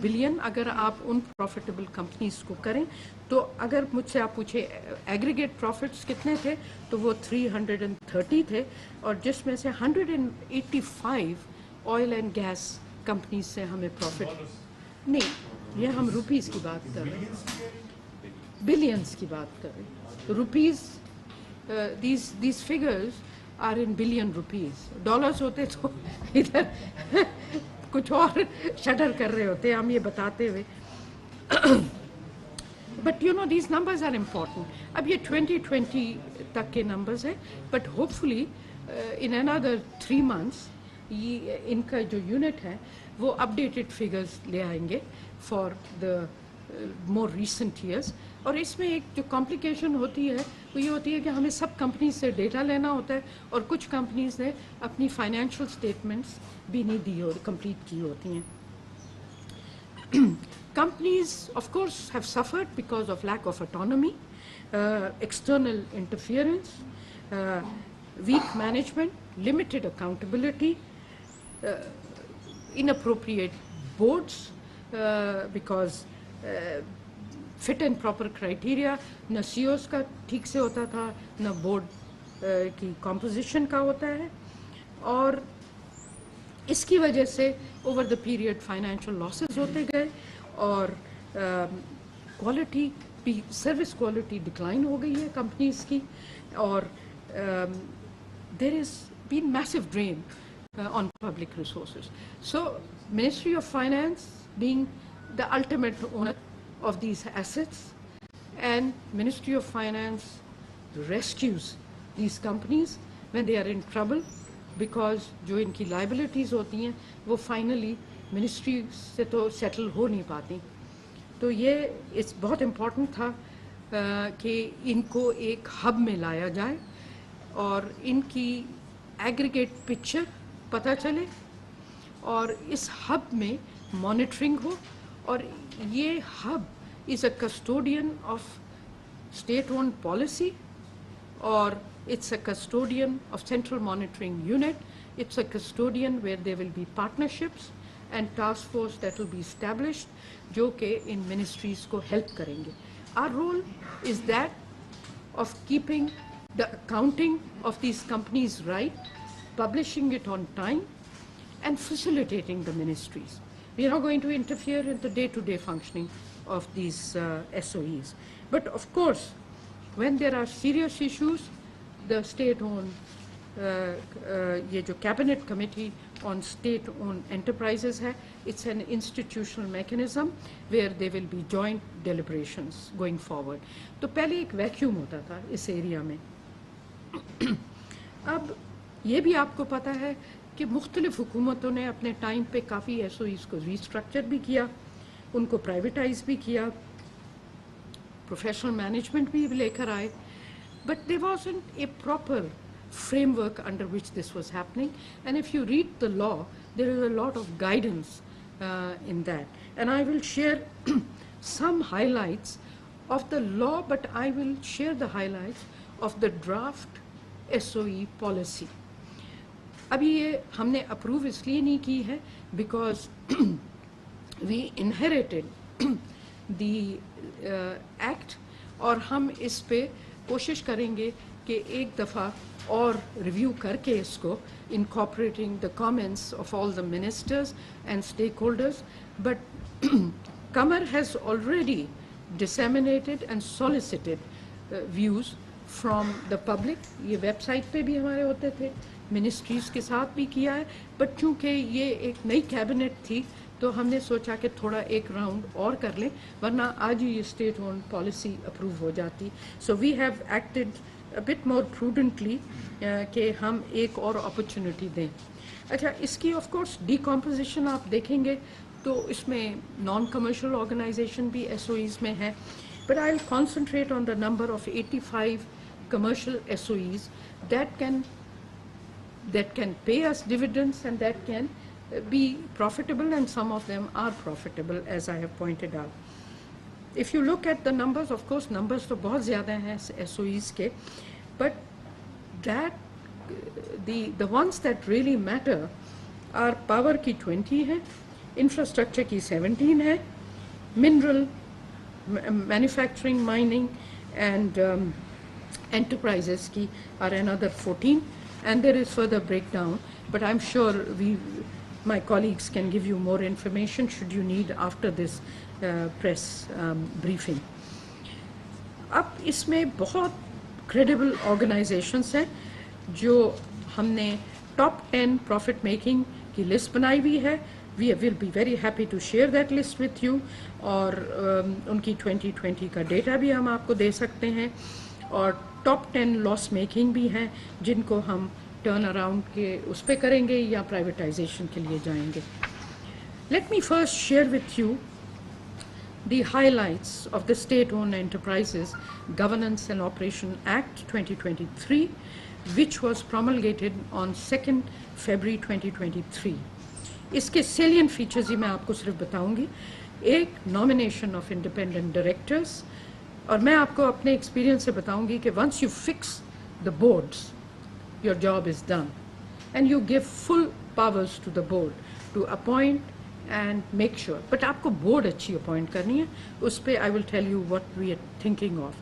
Billion अगर आप उन प्रॉफिटेबल कंपनीज को करें तो अगर मुझसे आप पूछे एग्रीगेट प्रॉफिट्स कितने थे तो वो 330 थे और जिसमें से 185 ऑयल एंड गैस कंपनीज से हमें प्रॉफिट नहीं, ये हम रुपीस की बात कर रहे हैं, बिलियंस की बात कर रहे हैं। Rupees these figures are in billion rupees. Dollars होते तो इधर कुछ और शटर कर रहे होते हम ये बताते हुए। But you know these numbers are important. अब ये 2020 तक के numbers हैं, but hopefully in another 3 months ये इनका जो यूनिट है वो अपडेटेड फिगर्स ले आएंगे for the more recent years. और इसमें एक जो कॉम्प्लिकेशन होती है वो ये होती है कि हमें सब कंपनीज से डेटा लेना होता है और कुछ कंपनीज ने अपनी फाइनेंशियल स्टेटमेंट्स भी नहीं दी हो कंप्लीट की होती हैं। Companies of course have suffered because of lack of autonomy, external interference, weak management, limited accountability, inappropriate boards because fit and proper criteria न CEOs का ठीक से होता था न बोर्ड की composition का होता है और इसकी वजह से over the period financial losses होते गए और क्वालिटी भी सर्विस क्वालिटी डिक्लाइन हो गई है कंपनीज की और there is been massive drain on public resources. So Ministry of Finance being the ultimate owner of these assets and Ministry of Finance rescues these companies when they are in trouble because जो इनकी liabilities होती हैं वो finally ministry से तो settle हो नहीं पाती। तो ये इस बहुत important था कि इनको एक hub में लाया जाए और इनकी aggregate picture पता चले और इस हब में मॉनिटरिंग हो और ये hub is a custodian of state own policy और it's a custodian of central monitoring unit. It's a custodian where there will be partnerships and task force that will be established जो कि इन ministries को help करेंगे। Our role is that of keeping the accounting of these companies right, publishing it on time and facilitating the ministries. We are not going to interfere in the day-to-day functioning of these SOEs. But of course, when there are serious issues, the state-owned, ये जो cabinet committee on state-owned enterprises है, it's an institutional mechanism where there will be joint deliberations going forward. तो पहले एक vacuum होता था इस area में। अब ये भी आपको पता है कि मुख्तलिफ हुकूमतों ने अपने टाइम पे काफ़ी SOEs को रीस्ट्रक्चर भी किया, उनको प्राइवेटाइज भी किया, प्रोफेशनल मैनेजमेंट भी लेकर आए, but there wasn't a proper framework under which this was happening. And if you read the law, there is a lot of guidance in that. And I will share some highlights of the law, but I will share the highlights of the draft SOE policy. अभी ये हमने approve इसलिए नहीं की है because we inherited the act और हम इस पे कोशिश करेंगे कि एक दफ़ा और रिव्यू करके इसको incorporating the comments of all the ministers and stakeholders. But Kamar has already disseminated and solicited views from the public. ये वेबसाइट पे भी हमारे होते थे, मिनिस्ट्रीज़ के साथ भी किया है, बट चूँकि ये एक नई कैबिनेट थी तो हमने सोचा कि थोड़ा एक राउंड और कर लें वरना आज ही ये स्टेट ओन पॉलिसी अप्रूव हो जाती। So we have acted a bit more prudently कि हम एक और अपॉर्चुनिटी दें। अच्छा, इसकी ऑफ कोर्स डीकम्पोजिशन आप देखेंगे तो इसमें नॉन कमर्शियल ऑर्गेनाइजेशन भी SOEs में है, but I'll concentrate on the number of 85 commercial SOEs that can pay us dividends and that can be profitable, and some of them are profitable as I have pointed out. If you look at the numbers, of course numbers तो बहुत ज़्यादा हैं SOEs के, but that the ones that really matter are power की 20 हैं, infrastructure की 17 है, mineral, manufacturing, mining and enterprises की are another 14, and there is further breakdown, but I'm sure my colleagues can give you more information should you need after this press briefing. अब इसमें बहुत credible organizations हैं जो हमने top 10 profit making की list बनाई हुई है. We will be very happy to share that list with you, और उनकी 2020 का डेटा भी हम आपको दे सकते हैं, और टॉप 10 लॉस मेकिंग भी हैं जिनको हम टर्न अराउंड के उस पे करेंगे या प्राइवेटाइजेशन के लिए जाएंगे. Let me first share with you the highlights of the State-Owned Enterprises Governance and Operation Act 2023, which was promulgated on 2nd February 2023. इसके salient features ही मैं आपको सिर्फ बताऊंगी. एक, nomination of independent directors, और मैं आपको अपने experience से बताऊंगी कि once you fix the boards, your job is done, and you give full powers to the board to appoint and make sure. But आपको board अच्छी appoint करनी है, उस पे I will tell you what we are thinking of.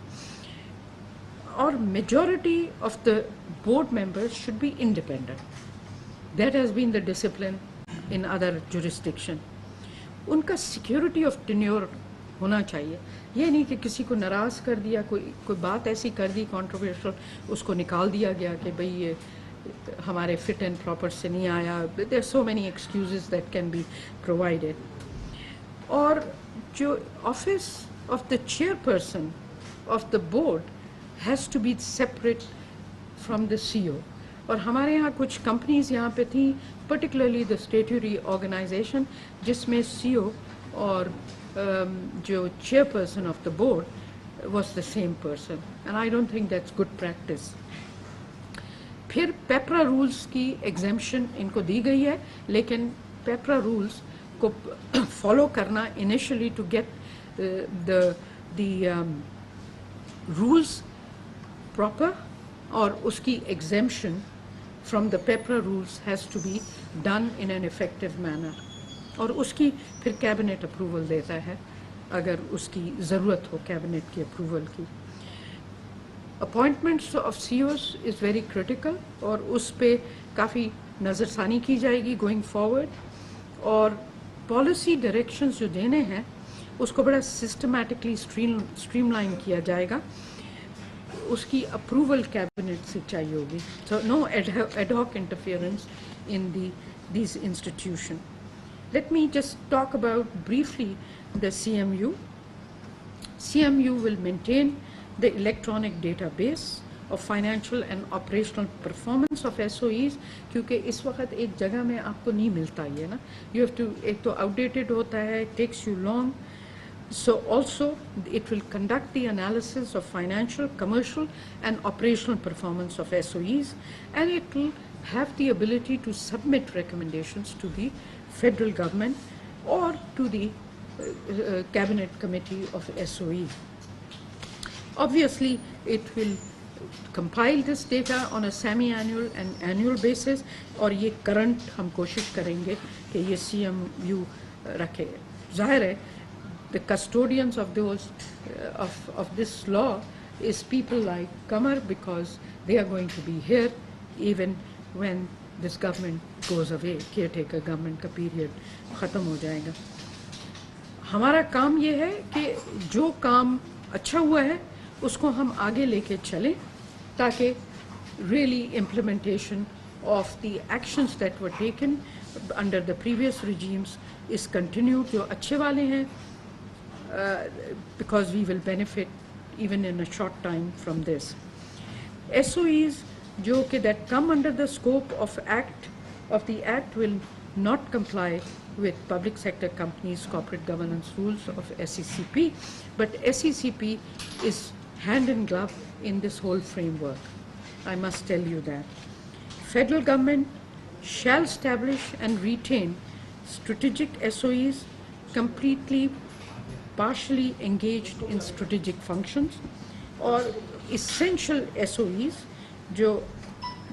और majority of the board members should be independent. That has been the discipline in other jurisdiction. उनका security of tenure होना चाहिए. ये नहीं कि किसी को नाराज़ कर दिया, कोई बात ऐसी कर दी controversial, उसको निकाल दिया गया कि भाई ये हमारे fit and proper से नहीं आया. There are so many excuses that can be provided. और जो office of the chairperson of the board has to be separate from the CEO. और हमारे यहाँ कुछ companies यहाँ पे थी, particularly the statutory organization, जिसमें CEO और जो chairperson of the board was the same person, and I don't think that's good practice. फिर पेपरा रूल्स की एग्जेम्पशन इनको दी गई है, लेकिन पेपरा रूल्स को फॉलो करना initially to get the rules proper, और उसकी exemption from the PEPRA rules has to be done in an effective manner, और उसकी फिर कैबिनेट अप्रूवल देता है अगर उसकी ज़रूरत हो कैबिनेट की अप्रूवल की. Appointments of CEOs is very critical, और उस पे काफ़ी नज़रसानी की जाएगी गोइंग फॉरवर्ड, और पॉलिसी डायरेक्शंस जो देने हैं उसको बड़ा सिस्टमैटिकली स्ट्रीमलाइन किया जाएगा. उसकी अप्रूवल कैबिनेट से चाहिए होगी. So no ad hoc interference in these institutions. Let me just talk about briefly the CMU. CMU will maintain the electronic database of financial and operational performance of SOEs, क्योंकि इस वक्त एक जगह में आपको नहीं मिलता ये ना. You have to, एक तो outdated होता है, it takes you long. So also it will conduct the analysis of financial, commercial and operational performance of SOEs, and it will have the ability to submit recommendations to the federal government or to the cabinet committee of SOE. Obviously, it will compile this data on a semi-annual and annual basis, और ये current हम कोशिश करेंगे कि ये CMU रखे. ज़ाहिर है, the custodians of those of this law is people like Kamar, because they are going to be here even when this government goes away. Caretaker government का period ख़त्म हो जाएगा. हमारा काम ये है कि जो काम अच्छा हुआ है उसको हम आगे लेके चलें, ताकि really implementation of the actions that were taken under the previous regimes is continued, जो अच्छे वाले हैं, because we will benefit even in a short time from this. SOEs जो कि that come under the scope of the act will not comply with public sector companies' corporate governance rules of SECP, but SECP is hand in glove in this whole framework. I must tell you that. Federal government shall establish and retain strategic SOEs completely, partially engaged in strategic functions, or essential SOEs जो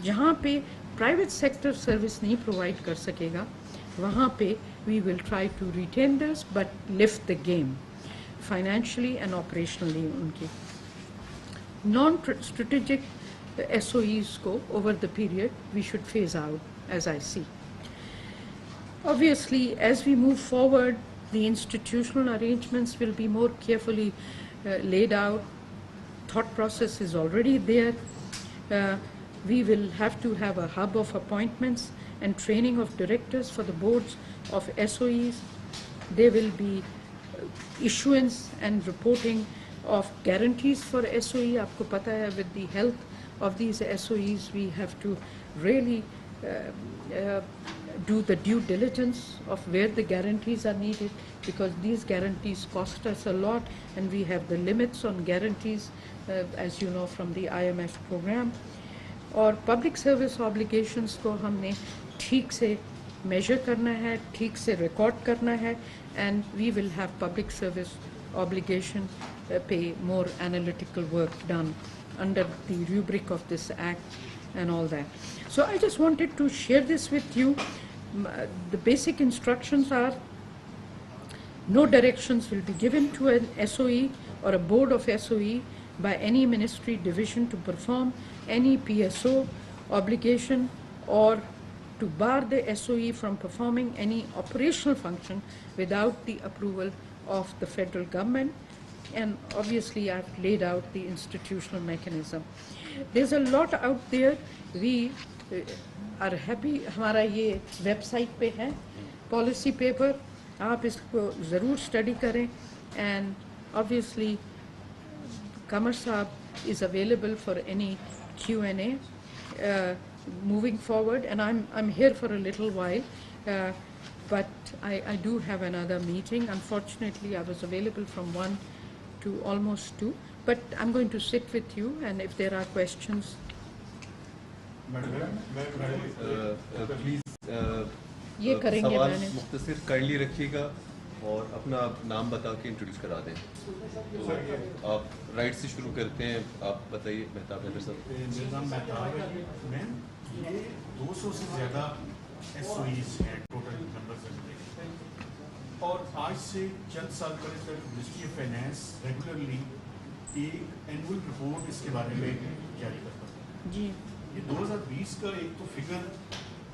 जहाँ पे private sector service नहीं provide कर सकेगा, वहाँ पे we will try to retain this but lift the game financially and operationally unki. Non-strategic SOEs go over the period we should phase out, as I see. Obviously, as we move forward, the institutional arrangements will be more carefully laid out. Thought process is already there. We will have to have a hub of appointments and training of directors for the boards of SOEs. There will be issuance and reporting of guarantees for SOE. Aapko pata hai, with the health of these SOEs, we have to really do the due diligence of where the guarantees are needed, because these guarantees cost us a lot and we have the limits on guarantees, as you know from the IMF program. और public service obligations को हमने ठीक से major करना है, ठीक से record करना है, and we will have public service obligation pay more analytical work done under the rubric of this act and all that. So I just wanted to share this with you. The basic instructions are: no directions will be given to an SOE or a board of SOE by any ministry division to perform any PSO obligation or to bar the SOE from performing any operational function without the approval of the federal government. And obviously I've laid out the institutional mechanism. There's a lot out there. We are happy. हमारा ये website पे है policy paper. आप इसको ज़रूर study करें. And obviously Qamar Saab is available for any Q&A moving forward, and I'm here for a little while, but I do have another meeting. Unfortunately, I was available from 1 to almost 2, but I'm going to sit with you, and if there are questions. Please ये करेंगे सवाल मैंने मुख्तसर kindly रखिएगा और अपना नाम बता के इंट्रोड्यूस करा दें। तो आप राइट से शुरू करते हैं, आप बताइए मेहताब हैदर साहब। मेरा नाम मेहताब है। मैं ये 200 से ज़्यादा SOEs हैं टोटल नंबर से, और आज से चंद साल पहले तक मिनिस्ट्री ऑफ फाइनेंस रेगुलरली एक एनुअल रिपोर्ट इसके बारे में जारी करता था जी। ये 2020 का एक तो फिगर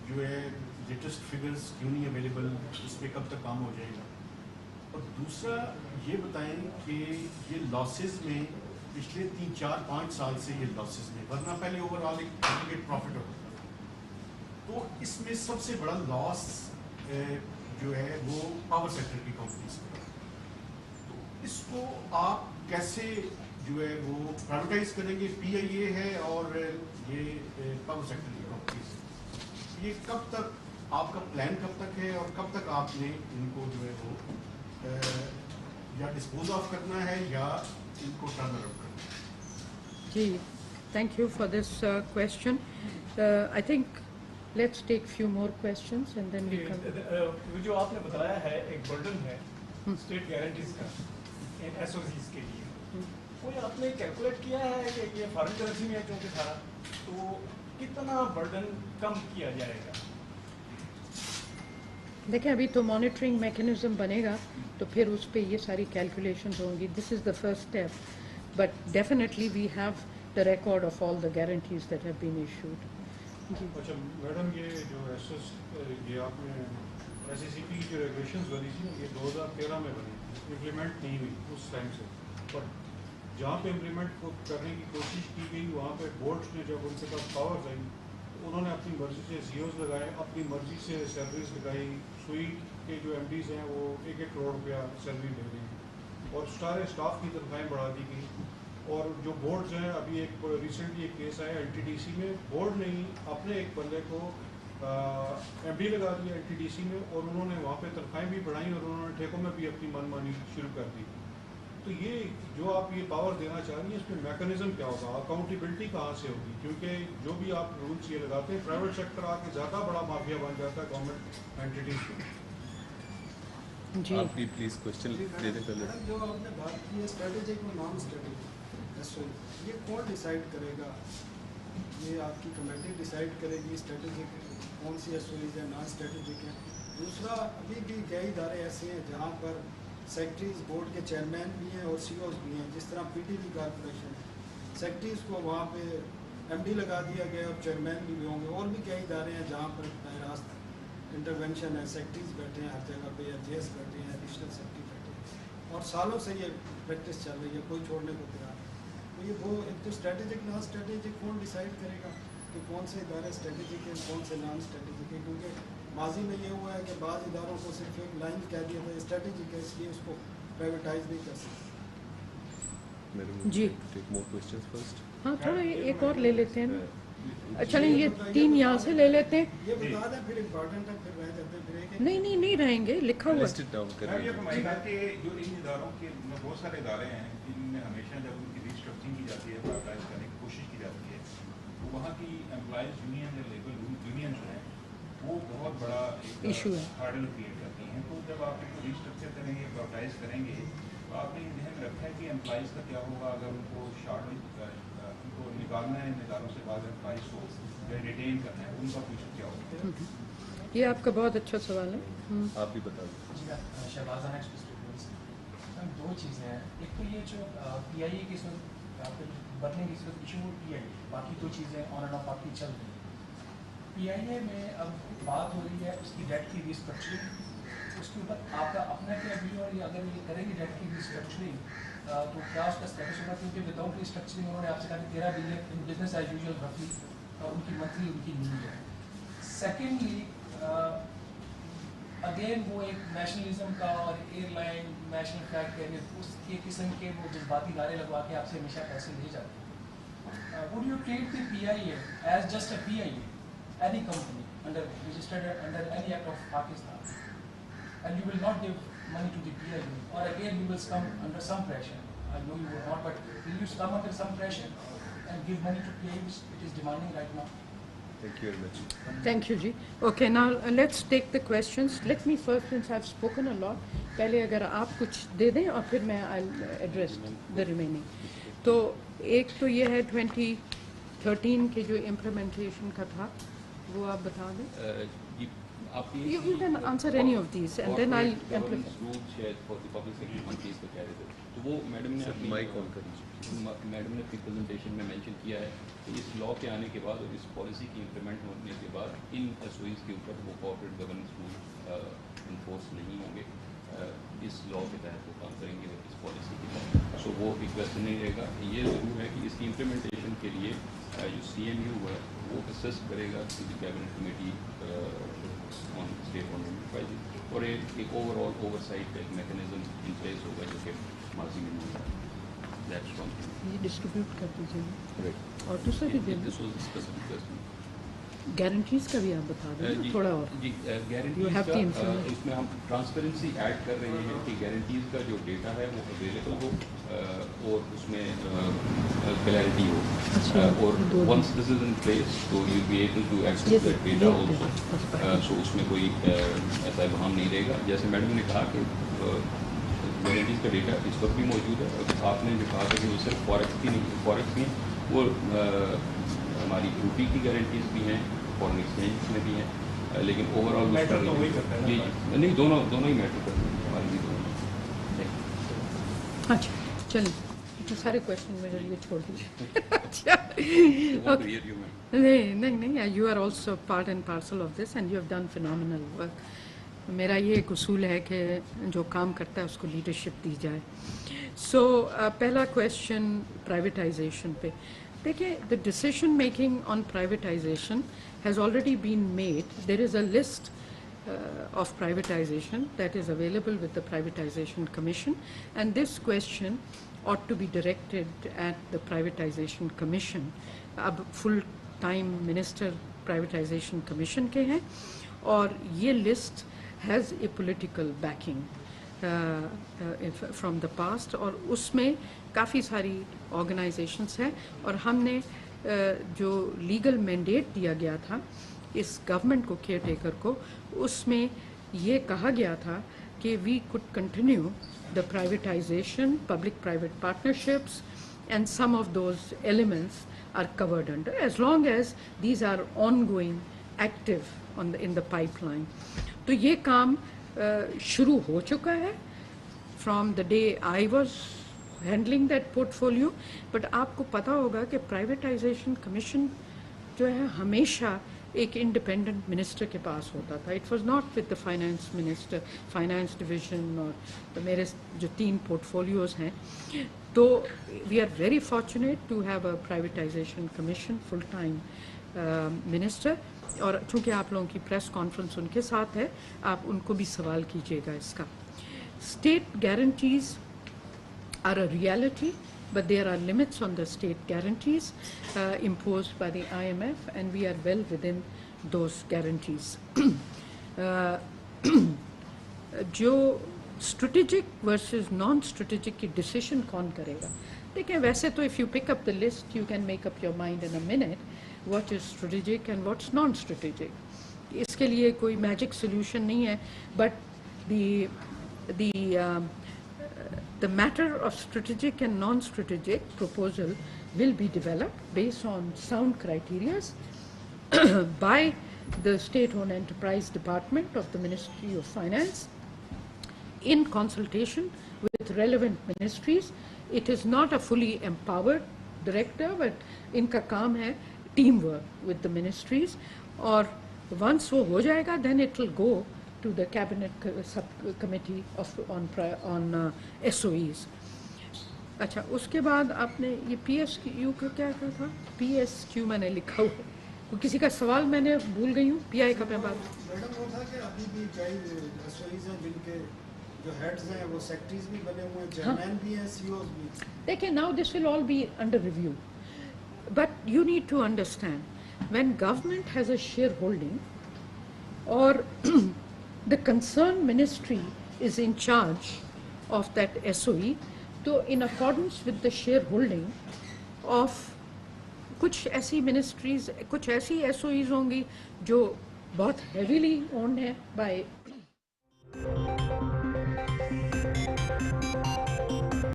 जो है, लेटेस्ट फिगर्स क्यों नहीं अवेलेबल, इस पर कब तक काम हो जाएगा, और दूसरा ये बताएं कि ये लॉसेस में पिछले 3-4-5 साल से ये लॉसेस में, वरना पहले ओवरऑल एक एग्रीगेट प्रॉफिट होता था, तो इसमें सबसे बड़ा लॉस जो है वो पावर सेक्टर की कंपनीज का, तो इसको आप कैसे जो है वो प्राइवेटाइज करेंगे? PIA है और ये पावर सेक्टर की कंपनीज, ये कब तक आपका प्लान कब तक है, और कब तक आपने इनको जो है वो या डिस्पोज ऑफ करना है या इनको टर्न अराउंड करना है? जी, thank you for this question. I think let's take few more questions and then we come. जो आपने बताया है एक बर्डन है स्टेट गारंटीज का इन SOEs के लिए, वो आपने कैलकुलेट किया है कि ये फॉरेन करेंसी में है क्योंकि सारा, तो कितना बर्डन कम किया जाएगा? देखिए, अभी तो मॉनिटरिंग मैकेनिज्म बनेगा तो फिर उस पर ये सारी कैलकुलेशंस होंगी. This is the first step, but definitely we have the record of all the guarantees that have been issued. जी. अच्छा मैडम, ये जो ये आपने SECP की जो रेगुलेशंस बनी थी ये 2013 में बनी, इम्प्लीमेंट नहीं हुई उस टाइम से, पर जहाँ पे इम्प्लीमेंट को करने की कोशिश की गई वहाँ पे बोर्ड्स ने जब उनके पास पावर्स आई तो उन्होंने अपनी मर्जी से CEOs लगाए, अपनी मर्जी से सैलरीज लगाई. स्वीट के जो MDs हैं वो 1-1 करोड़ रुपया सैलरी ले रही, और सारे स्टाफ की तनख्वाहें बढ़ा दी गई. और जो बोर्ड्स हैं, अभी एक रिसेंटली एक केस आया LTDC में, बोर्ड ने ही अपने एक बंदे को MD लगा दिया LTDC में, और उन्होंने वहाँ पे तनख्वाहें भी बढ़ाई और उन्होंने ठेकों में भी अपनी मनमानी शुरू कर दी. तो ये जो आप ये पावर देना चाह रही हैं, इसमें मैकेनिज्म क्या होगा, अकाउंटेबिलिटी कहाँ से होगी? क्योंकि जो भी आप रूल्स ये लगाते हैं, प्राइवेट सेक्टर आके ज़्यादा बड़ा माफिया बन जाता है गवर्नमेंट एंटिटीज में. जी. आप भी प्लीज क्वेश्चन दे दें पहले. जो आपने बात की है स्ट्रेटेजिक और नॉन स्ट्रेटेजिक, ये कौन डिसाइड करेगा? ये आपकी कमेटी डिसाइड करेगी स्ट्रेटेजिक कौन सी SOEs है, नॉन स्ट्रेटेजिक है, दूसरा अभी भी कई इदारे ऐसे हैं जहाँ पर सेक्रेटरीज बोर्ड के चेयरमैन भी हैं और सीईओज भी हैं, जिस तरह पीटीवी कॉरपोरेशन है, सेक्रेटरीज को वहाँ पे एमडी लगा दिया गया और चेयरमैन भी होंगे। और भी कई इदारे हैं जहाँ पर रास्त इंटरवेंशन है, सेक्रेटरीज बैठे हैं हर जगह पे, या जेएस बैठे हैं, एडिशनल सेक्रेटरी बैठे हैं, और सालों से ये प्रैक्टिस चल रही है, कोई छोड़ने को तैयार नहीं। तो ये वो एक तो स्ट्रेटेजिक नॉन स्ट्रेटेजिक कौन डिसाइड करेगा कि कौन से इदारे स्ट्रेटेजिक हैं, कौन से नॉन स्ट्रेटेजिक है? क्योंकि माजी में ये हुआ है कि बाज़ इदारों को सिर्फ एक लाइन कह दिया था स्ट्रेटेजिक है, इसलिए उसको प्राइवेटाइज नहीं कर सकते। जी टेक मोर क्वेश्चंस फर्स्ट। हाँ, थोड़ा एक और ले लेते हैं। अच्छा नहीं, ये 3 यहाँ से ले लेते हैं। ये बता दें, फिर इम्पोर्टेंट है, फिर रह जाते हैं, फिर एक नहीं रहेंगे, लिखा हुआ है। लिस्ट इट डाउन मैं करिए। ये फरमाएगा कि जो इन इदारों के बहुत सारे इदारे हैं जिनमें हमेशा जब उनकी रिस्ट्रक्चरिंग की जाती है, प्राइवेटाइज करने की कोशिश की जाती है, तो वहाँ की एम्प्लॉयज़ यूनियन या लेबर यूनियन जो है वो बहुत बड़ा एक इशू है, हार्डल क्रिएट करती हैं। तो जब आप इनको रिस्ट्रक्चर करेंगे, प्राइवेटाइज करेंगे, तो आपने ये ध्यान में रखा है कि एम्प्लॉयज़ का क्या होगा अगर उनको उनको निकालना है इदारों से बाद एम्प्लॉयज़ को रिटेन करना है, उनका फ्यूचर क्या होगा? ये आपका बहुत अच्छा सवाल है। आप भी बता दीजिए। शहबाज नेक्स्ट दो चीज़ें हैं। एक तो ये जो पीआईए की बदलने की सूरत इशू वो पीआईए, बाकी दो चीज़ें ऑन एंड ऑफ आपकी चल रही है। पीआईए में अब बात हो रही है उसकी डेट की रिस्ट्रक्चरिंग, उसके ऊपर आपका अपना क्या व्यू है? अगर ये करेंगे डेट की रिस्ट्रक्चरिंग तो क्या उसका स्टेटस होगा? क्योंकि विदाउट रिस्ट्रक्चरिंग उन्होंने आपसे कहा कि 13 billion in business as usual रफली उनकी मंथली उनकी नीड है। सेकेंडली अगेन वो एक नेशनलिज्म का और एयरलाइन नेशनल फ्लैग कैरियर उसके किस्म के वो जज्बाती नारे लगवा के आपसे हमेशा पैसे ले जाते हैं। Would you treat the PIA as just a PIA, any company under registered under any act of Pakistan, and you will not give money to the PIA, or again you will come under some pressure? I know you will not, but will you come under some pressure and give money to PIA which it is demanding right now? Thank you very much. Thank you जी। Okay, now let's take the questions. Let me first, since I've spoken a lot, पहले अगर आप कुछ दे दें और फिर मैं I'll address the remaining. तो एक तो ये है 2013 के जो implementation का था वो आप बता दें। You can answer any of these and then I'll amplify. तो वो मैडम ने अपनी माइक ऑन कर दीजिए। मैडम ने अपनी प्रेजेंटेशन में मेंशन किया है कि इस लॉ के आने के बाद और इस पॉलिसी की इम्प्लीमेंट होने के बाद इन एसओईज के ऊपर वो कॉर्पोरेट गवर्नेंस रूल इन्फोर्स नहीं होंगे। इस लॉ के तहत वो काम करेंगे और इस पॉलिसी के तहत। सो वो एक क्वेश्चन नहीं रहेगा। ये ज़रूर है कि इसकी इम्प्लीमेंटेशन के लिए जो CMU है वो असिस्ट करेगा cabinet committee on state government और एक ओवरऑल ओवरसाइट का एक मैकेनिज्म इन प्लेस होगा जो कि माजी में नहीं है। ये डिस्ट्रीब्यूट कर दीजिए और दूसरा भी दे this was specific question. Guarantees का भी आप बता दें थोड़ा और। जी गारंटीज का इसमें हम ट्रांसपेरेंसी ऐड कर रहे हैं कि गारंटीज का जो डेटा है वो अवेलेबल हो और उसमें क्लैरिटी हो और once this is in place तो you be able to access that data also. So उसमें कोई ऐसा इबहम नहीं रहेगा। जैसे मैडम ने कहा कि गारंटीज का डेटा इस वक्त भी मौजूद है और आपने जो कहा था कि वो सिर्फ फॉरेक्स की नहीं वो हमारी रूपी की गारंटीज भी हैं, फॉरेन एक्सचेंज में भी हैं, लेकिन ओवरऑल मैटर तो वही करता है जी नहीं दोनों ही मैटर करते हैं हमारे भी दोनों। अच्छा चलिए तो सारे क्वेश्चन मेरे लिए छोड़ दीजिए। अच्छा नहीं you are also part and parcel of this and you have done phenomenal work. मेरा ये एक उसूल है कि जो काम करता है उसको लीडरशिप दी जाए। सो पहला क्वेश्चन प्राइवेटाइजेशन पे देखिए, the decision making on privatisation has already been made. There is a list of privatization that is available with the Privatization Commission, and this question ought to be directed at the Privatization Commission. अब full time minister Privatization Commission के हैं और ये list has a political backing from the past और उसमें काफ़ी सारी organizations हैं और हमने जो legal mandate दिया गया था इस गवर्नमेंट को, केयर टेकर को, उसमें ये कहा गया था कि we could continue the privatisation, public private partnerships and some of those elements are covered under as long as these are on going active in the pipeline. तो ये काम शुरू हो चुका है from the day I was handling that portfolio. But आपको पता होगा कि प्राइवेटाइजेशन कमीशन जो है हमेशा एक इंडिपेंडेंट मिनिस्टर के पास होता था. It was not with the finance minister, finance division और तो मेरे जो 3 पोर्टफोलियोज हैं. तो we are very fortunate to have a privatisation commission full time minister. और चूँकि आप लोगों की प्रेस कॉन्फ्रेंस उनके साथ है, आप उनको भी सवाल कीजिएगा इसका. State guarantees are a reality, but there are limits on the state guarantees imposed by the IMF, and we are well within those guarantees. जो strategic versus non-strategic की decision कौन करेगा? देखिए वैसे तो if you pick up the list, you can make up your mind in a minute what is strategic and what's non-strategic. इसके लिए कोई magic solution नहीं है, but the matter of strategic and non-strategic proposal will be developed based on sound criteria by the State-Owned Enterprise Department of the Ministry of Finance in consultation with relevant ministries. It is not a fully empowered director, but इनका काम है teamwork with the ministries. और once वो हो जाएगा, then it will go to the cabinet subcommittee on SOEs. अच्छा, उसके बाद आपने ये PSQ का क्या कहा था? PSQ मैंने लिखा हुआ, वो किसी का सवाल मैंने भूल गई हूँ. PI का मैं बात. मैडम वो था कि अभी भी कई SOEs हैं जिनके जो हेड्स हैं वो सेक्रेटरीज भी बने हुए हैं, चेयरमैन भी हैं, CEOs भी. देखिए, now this will all be under review, but you need to understand when government has a shareholding or the concerned ministry is in charge of that SOE, तो in accordance with the shareholding of कुछ ऐसी ministries, कुछ ऐसी SOEs होंगी जो बहुत heavily owned है by